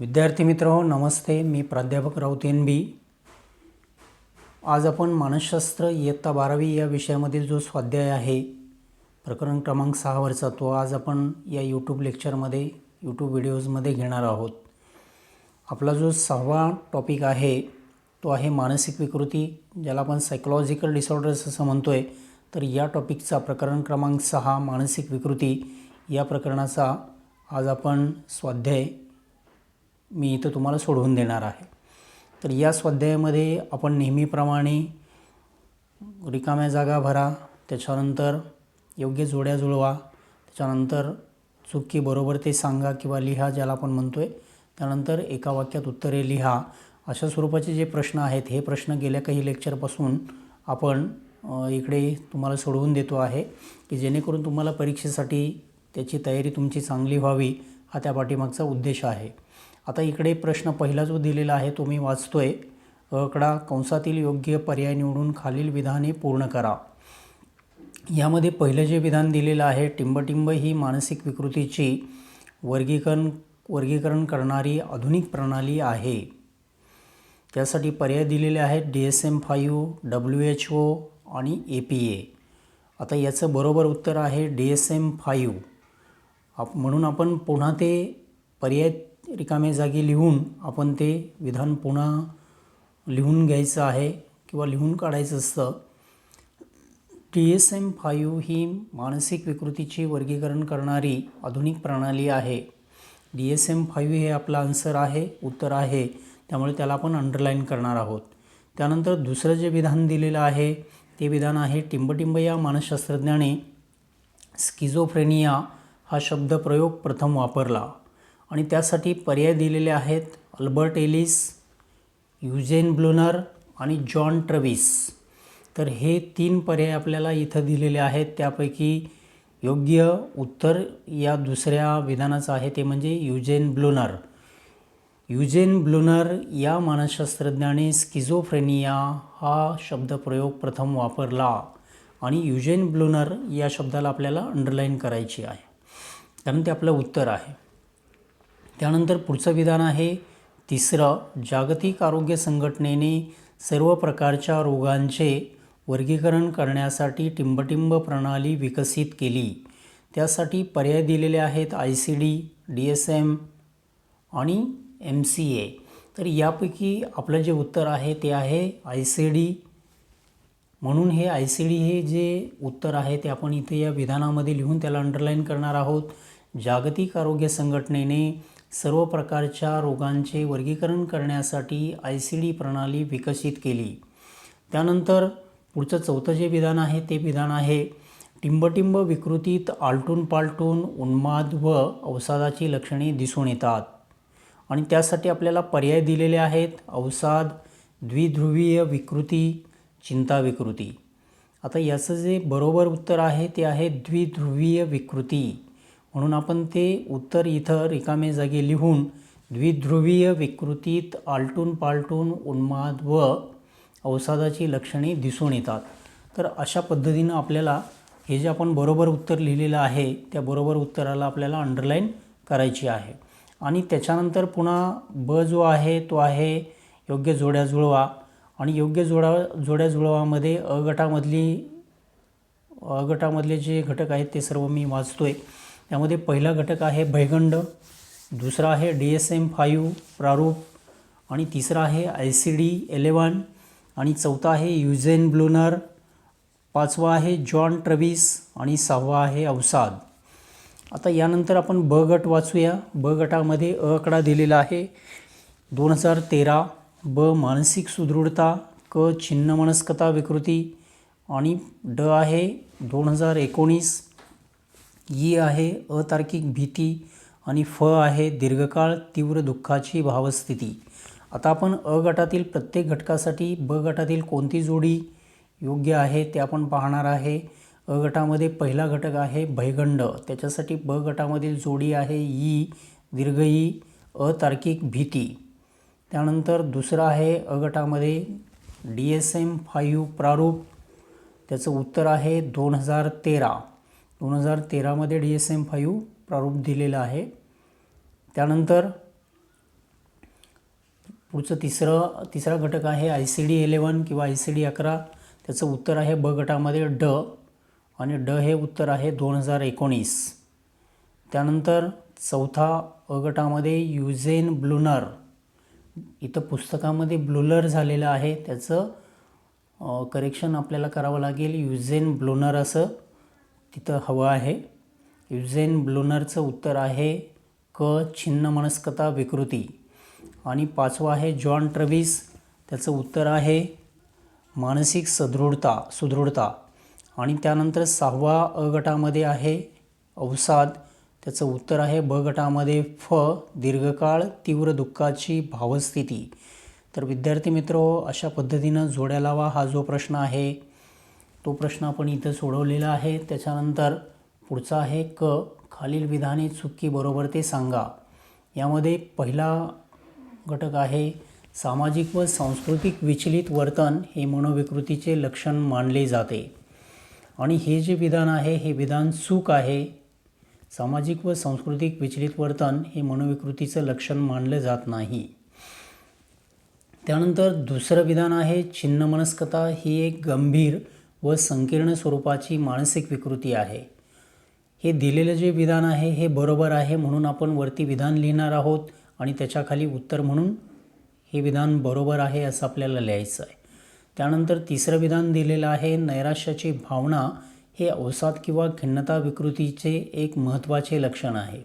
विद्यार्थी मित्र नमस्ते, मी प्राध्यापक राऊत एन बी. आज आपण मानसशास्त्र इयत्ता 12वी या विषयामधील जो स्वाध्याय आहे प्रकरण क्रमांक 6वरचा तो आज आपण या यूट्यूब लेक्चरमध्ये यूट्यूब व्हिडिओजमध्ये घेणार आहोत. आपला जो 6वा टॉपिक आहे तो आहे मानसिक विकृती, ज्याला आपण सायकोलॉजिकल डिसऑर्डर्स असं म्हणतो आहे. तर या टॉपिकचा प्रकरण क्रमांक 6 मानसिक विकृती या प्रकरणाचा आज आपण स्वाध्याय मी इथं तुम्हाला सोडवून देणार आहे. तर या स्वाध्यायामध्ये आपण नेहमीप्रमाणे रिकाम्या जागा भरा, त्याच्यानंतर योग्य जोड्या जुळवा, त्याच्यानंतर चुकी बरोबर ते सांगा किंवा लिहा ज्याला आपण म्हणतो आहे, त्यानंतर एका वाक्यात उत्तरे लिहा. अशा स्वरूपाचे जे प्रश्न आहेत हे प्रश्न गेल्या काही लेक्चरपासून आपण इकडे तुम्हाला सोडवून देतो आहे की जेणेकरून तुम्हाला परीक्षेसाठी त्याची तयारी तुमची चांगली व्हावी, हा त्या पाठीमागचा उद्देश आहे. आता इकडे प्रश्न पहिला जो दिलेला आहे तो मी वाचतोय. कडा कंसातील योग्य पर्याय निवडून खालील विधाने पूर्ण करा. यामध्ये पहिलं जे विधान दिलेलं आहे, टिंबटिंब ही मानसिक विकृतीची वर्गीकरण करणारी आधुनिक प्रणाली आहे. त्यासाठी पर्याय दिलेले आहेत DSM-5, WHO आणि APA. आता याचं बरोबर उत्तर आहे DSM-5. म्हणून आपण पुन्हा ते पर्याय रिकामे जागी लिहून आपण ते विधान पुन्हा लिहून घ्यायचं आहे किंवा लिहून काढायचं असतं. DSM-5 ही मानसिक विकृतीची वर्गीकरण करणारी आधुनिक प्रणाली आहे. DSM-5 हे आपला आन्सर आहे, उत्तर आहे, त्यामुळे त्याला आपण अंडरलाईन करणार आहोत. त्यानंतर दुसरं जे विधान दिलेलं आहे ते विधान आहे टिंबटिंब या मानसशास्त्रज्ञाने स्किझोफ्रेनिया हा शब्दप्रयोग प्रथम वापरला. आणि त्यासाठी पर्याय दिलेले आहेत अल्बर्ट एलिस, युजेन ब्लूनर आणि जॉन ट्रविस. तर हे 3 पर्याय आपल्याला इथं दिलेले आहेत. त्यापैकी योग्य उत्तर या दुसऱ्या विधानाचं आहे ते म्हणजे युजेन ब्लूनर. युजेन ब्लूनर या मानसशास्त्रज्ञाने स्किझोफ्रेनिया हा शब्दप्रयोग प्रथम वापरला आणि युजेन ब्लूनर या शब्दाला आपल्याला अंडरलाईन करायची आहे, कारण ते आपलं उत्तर आहे. त्यानंतर पुढचं विधान आहे तिसरं, जागतिक आरोग्य संघटनेने सर्व प्रकारच्या रोगांचे वर्गीकरण करण्यासाठी टिंबटिंब प्रणाली विकसित केली. त्यासाठी पर्याय दिलेले आहेत ICD, DSM आणि MCA. तर यापैकी आपलं जे उत्तर आहे ते आहे ICD. म्हणून हे ICD हे जे उत्तर आहे ते आपण इथे या विधानामध्ये लिहून त्याला अंडरलाईन करणार आहोत. जागतिक आरोग्य संघटनेने सर्व प्रकारच्या रोगांचे वर्गीकरण करण्यासाठी ICD प्रणाली विकसित केली. त्यानंतर पुढचं चौथं जे विधान आहे ते विधान आहे टिंबटिंब विकृतीत आलटून पालटून उन्माद व अवसादाची लक्षणे दिसून येतात. आणि त्यासाठी आपल्याला पर्याय दिलेले आहेत अवसाद, द्विध्रुवीय विकृती, चिंता विकृती. आता याचं जे बरोबर उत्तर आहे ते आहे द्विध्रुवीय विकृती. म्हणून आपण ते उत्तर इथं रिकामे जागी लिहून द्विध्रुवीय विकृतीत आलटून पालटून उन्माद व अवसादाची लक्षणे दिसून येतात. तर अशा पद्धतीनं आपल्याला हे जे आपण बरोबर उत्तर लिहिलेलं आहे त्या बरोबर उत्तराला आपल्याला अंडरलाईन करायची आहे. आणि त्याच्यानंतर पुन्हा ब जो आहे तो आहे योग्य जोड्या जुळवा. आणि योग्य जोड्या जुळवामध्ये अ गटामधले जे घटक आहेत ते सर्व मी वाचतोय. त्यामध्ये पहिला घटक आहे भयगंड, दुसरा आहे DSM-5 प्रारूप आणि तिसरा आहे ICD-11 आणि चौथा आहे युजेन ब्लूनर, पाचवा आहे जॉन ट्रविस आणि 6वा आहे अवसाद. आता यानंतर आपण ब गट वाचूया. ब गटामध्ये अ कडा दिलेला आहे 2013, ब मानसिक सुदृढता, क छिन्नमनस्कता विकृती आणि ड आहे 2019, ई आहे अतार्किक भीती आणि फ आहे दीर्घकाळ तीव्र दुःखाची भावस्थिती. आता आपण अ गटातील प्रत्येक घटकासाठी ब गटातील कोणती जोडी योग्य आहे ते आपण पाहणार आहे. अ गटामध्ये पहिला घटक आहे भयगंड, त्याच्यासाठी ब गटामधील जोडी आहे ई दीर्घ ई अतार्किक भीती. त्यानंतर दुसरा आहे अ गटामध्ये DSM-5 प्रारूप, त्याचं उत्तर आहे 2013. 2013मध्ये DSM-5 प्रारूप दिलेलं आहे. त्यानंतर पुढचं तिसरा घटक आहे ICD 11 किंवा ICD 11. त्याचं उत्तर आहे ब गटामध्ये ड, आणि ड हे उत्तर आहे 2019. त्यानंतर चौथा अ गटामध्ये युजेन ब्लूनर. इथं पुस्तकामध्ये ब्लूलर झालेलं आहे, त्याचं करेक्शन आपल्याला करावं लागेल. युजेन ब्लूनर असं तिथं हवं आहे. युजेन ब्लूनरचं उत्तर आहे क छिन्नमनस्कता विकृती. आणि पाचवा आहे जॉन ट्रॅव्हिस. त्याचं उत्तर आहे मानसिक सुदृढता. आणि त्यानंतर सहावा अ गटामध्ये आहे अवसाद. त्याचं उत्तर आहे ब गटामध्ये फ दीर्घकाळ तीव्र दुःखाची भावस्थिती. तर विद्यार्थी मित्रहो, अशा पद्धतीनं जोड्या लावा हा जो प्रश्न आहे तो प्रश्न आपण इथं सोडवलेला आहे. त्याच्यानंतर पुढचा आहे क खालील विधाने चुकी बरोबर ते सांगा. यामध्ये पहिला घटक आहे सामाजिक व सांस्कृतिक विचलित वर्तन हे मनोविकृतीचे लक्षण मानले जाते. आणि हे जे विधान आहे हे विधान चूक आहे. सामाजिक व सांस्कृतिक विचलित वर्तन हे मनोविकृतीचं लक्षण मानलं जात नाही. त्यानंतर दुसरं विधान आहे छिन्नमनस्कता ही एक गंभीर व संकीर्ण स्वरूपाची मानसिक विकृती आहे. हे दिलेलं जे विधान आहे हे बरोबर आहे, म्हणून आपण वरती विधान लिहिणार आहोत आणि त्याच्याखाली उत्तर म्हणून हे विधान बरोबर आहे असं आपल्याला लिहायचं आहे. त्यानंतर तिसरं विधान दिलेलं आहे नैराश्याची भावना हे अवसाद किंवा खिन्नता विकृतीचे एक महत्त्वाचे लक्षण आहे.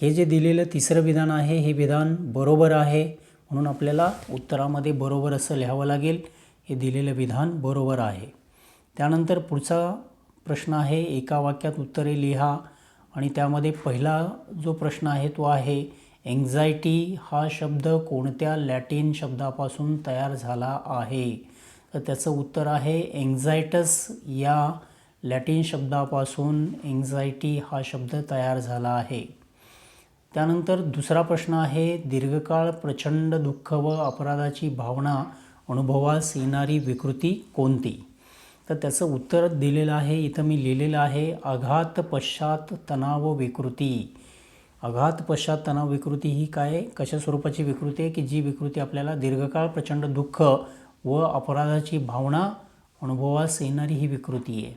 हे जे दिलेलं तिसरं विधान आहे हे विधान बरोबर आहे, म्हणून आपल्याला उत्तरामध्ये बरोबर असं लिहावं लागेल. हे दिलेलं विधान बरोबर आहे. त्यानंतर पुढचा प्रश्न आहे एका वाक्यात उत्तरे लिहा. आणि त्यामध्ये पहिला जो प्रश्न आहे तो आहे एन्झायटी हा शब्द कोणत्या लॅटिन शब्दापासून तयार झाला आहे. तर त्याचं उत्तर आहे एन्झायटस या लॅटिन शब्दापासून एन्झायटी हा शब्द तयार झाला आहे. त्यानंतर दुसरा प्रश्न आहे दीर्घकाळ प्रचंड दुःख व अपराधाची भावना अनुभवास येणारी विकृती कोणती. तर त्याचं उत्तर दिलेलं आहे, इथं मी लिहिलेलं आहे आघात पश्चात तणाव विकृती. आघात पश्चात तणाव विकृती ही काय कशा स्वरूपाची विकृती आहे की जी विकृती आपल्याला दीर्घकाळ प्रचंड दुःख व अपराधाची भावना अनुभवास येणारी ही विकृती आहे.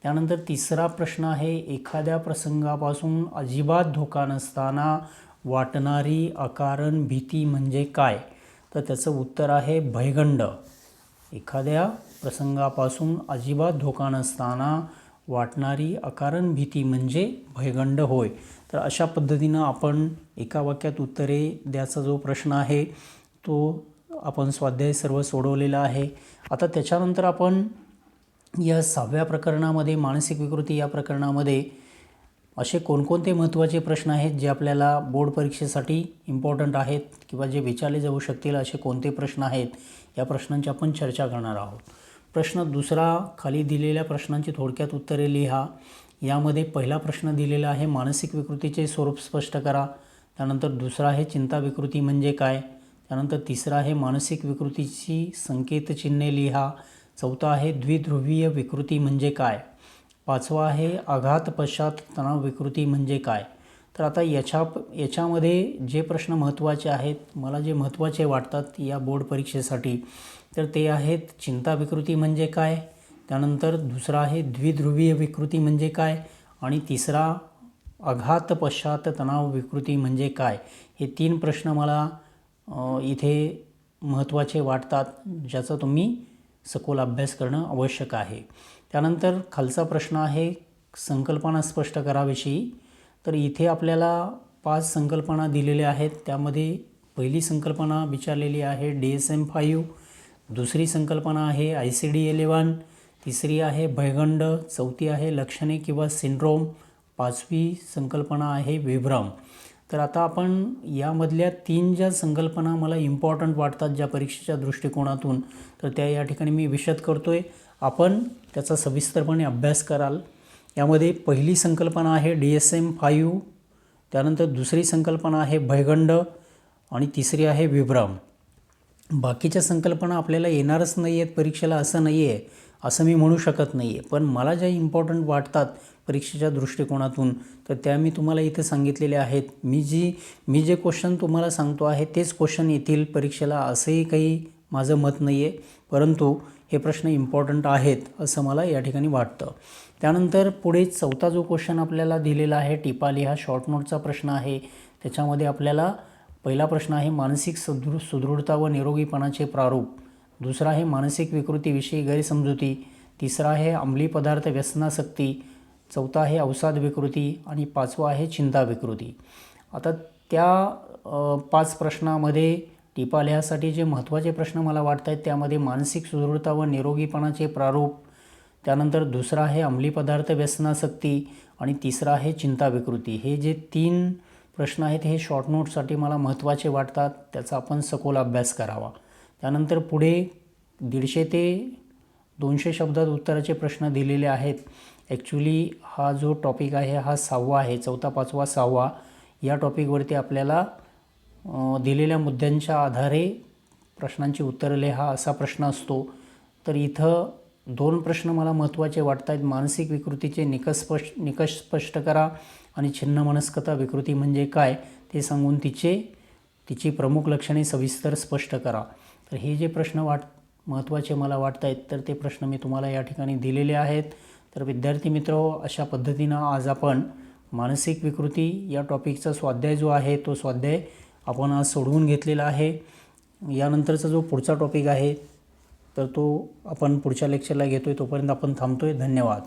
त्यानंतर तिसरा प्रश्न आहे एखाद्या प्रसंगापासून अजिबात धोका नसताना वाटणारी अकारण भीती म्हणजे काय. तर त्याचं उत्तर आहे भयगंड. एखाद्या प्रसंगापासून अजिबात धोका नसताना वाटणारी अकारण भीती म्हणजे भयगंड होय. तर अशा पद्धतीनं आपण एका वाक्यात उत्तरे द्यायचा जो प्रश्न आहे तो आपण स्वाध्याय सर्व सोडवलेला आहे. आता त्याच्यानंतर आपण या 6व्या प्रकरणामध्ये मानसिक विकृती या प्रकरणामध्ये असे कोणकोणते महत्त्वाचे प्रश्न आहेत जे आपल्याला बोर्ड परीक्षेसाठी इम्पॉर्टंट आहेत किंवा जे विचारले जाऊ शकतील असे कोणते प्रश्न आहेत या प्रश्नांची आपण चर्चा करणार आहोत. प्रश्न दुसरा खाली दिलेल्या प्रश्नांची थोडक्यात उत्तरे लिहा. यामध्ये पहिला प्रश्न दिलेला आहे मानसिक विकृतीचे स्वरूप स्पष्ट करा. त्यानंतर दुसरा आहे चिंता विकृती म्हणजे काय. त्यानंतर तिसरा आहे मानसिक विकृतीची संकेतचिन्हे लिहा. चौथा आहे द्विध्रुवीय विकृती म्हणजे काय. पाचवा आहे आघात पश्चात तणाव विकृती म्हणजे काय. तर आता याच्यामध्ये जे प्रश्न महत्त्वाचे आहेत मला जे महत्त्वाचे वाटतात या बोर्ड परीक्षेसाठी तर ते आहेत चिंता विकृती म्हणजे काय. त्यानंतर दुसरा आहे द्विध्रुवीय विकृती म्हणजे काय. आणि तिसरा आघात पश्चात तणाव विकृती म्हणजे काय. हे 3 प्रश्न मला इथे महत्त्वाचे वाटतात ज्याचा तुम्ही सखोल अभ्यास करणं आवश्यक आहे. त्यानंतर खालचा प्रश्न आहे संकल्पना स्पष्ट कराविषयी. तर इथे आपल्याला 5 संकल्पना दिलेल्या आहेत. त्यामध्ये पहिली संकल्पना विचारलेली आहे DSM-5. दुसरी संकल्पना आहे ICD 11. तिसरी आहे भयगंड. चौथी आहे लक्षणे किंवा सिंड्रोम. पाचवी संकल्पना आहे विभ्रम. तर आता आपण यामधल्या 3 ज्या संकल्पना मला इम्पॉर्टंट वाटतात ज्या परीक्षेच्या दृष्टिकोनातून तर त्या या ठिकाणी मी विशद करतोय. आपण त्याचा सविस्तरपणे अभ्यास कराल. यामध्ये पहिली संकल्पना आहे DSM-5. त्यानंतर दुसरी संकल्पना आहे भयगंड आणि तिसरी आहे विभ्रम. बाकीच्या संकल्पना आपल्याला येणारच नाही आहेत परीक्षेला असं नाही आहे, असं मी म्हणू शकत नाही आहे. पण मला ज्या इम्पॉर्टंट वाटतात परीक्षेच्या दृष्टिकोनातून, तर त्या मी तुम्हाला इथे सांगितलेल्या आहेत. मी जे क्वेश्चन तुम्हाला सांगतो आहे तेच क्वेश्चन येतील परीक्षेला असंही काही माझं मत नाही आहे, परंतु हे प्रश्न इम्पॉर्टंट आहेत असं मला या ठिकाणी वाटतं. त्यानंतर पुढे चौथा जो क्वेश्चन आपल्याला दिलेला आहे, टिपा लिहा शॉर्ट नोटचा प्रश्न आहे. त्याच्यामध्ये आपल्याला पहिला प्रश्न आहे मानसिक सुदृढता व निरोगीपणाचे प्रारूप, दुसरा आहे मानसिक विकृतीविषयी गैरसमजुती, तिसरा आहे अंमली पदार्थ व्यसनासक्ती, चौथा आहे अवसाद विकृती आणि पाचवा आहे चिंता विकृती. आता त्या 5 प्रश्नामध्ये टिपा लिहासाठी जे महत्त्वाचे प्रश्न मला वाटत आहेत त्यामध्ये मानसिक सुदृढता व निरोगीपणाचे प्रारूप, त्यानंतर दुसरा आहे अंमली पदार्थ व्यसनासक्ती आणि तिसरा आहे चिंता विकृती. हे जे 3 प्रश्न आहेत हे शॉर्ट नोटसाठी मला महत्त्वाचे वाटतात, त्याचा आपण सखोल अभ्यास करावा. त्यानंतर पुढे 150 ते 200 शब्दात उत्तराचे प्रश्न दिलेले आहेत. ॲक्च्युली हा जो टॉपिक आहे हा 6वा आहे, 4, 5, 6. या टॉपिकवरती आपल्याला दिलेल्या मुद्द्यांच्या आधारे प्रश्नांची उत्तरं लिहा असा प्रश्न असतो. तर इथं 2 प्रश्न मला महत्त्वाचे वाटत आहेत. मानसिक विकृतीचे निकष स्पष्ट करा आणि छिन्नमनस्कता विकृती म्हणजे काय ते सांगून तिची प्रमुख लक्षणे सविस्तर स्पष्ट करा. तर हे जे प्रश्न महत्त्वाचे मला वाटत आहेत तर ते प्रश्न मी तुम्हाला या ठिकाणी दिलेले आहेत. तर विद्यार्थी मित्र, अशा पद्धतीनं आज आपण मानसिक विकृती या टॉपिकचा स्वाध्याय जो आहे तो स्वाध्याय आपण आज सोडवून घेतलेला आहे. यानंतरचा जो पुढचा टॉपिक आहे तर तो आपण पुढच्या लेक्चरला घेतो आहे. तोपर्यंत आपण थांबतो आहे. धन्यवाद.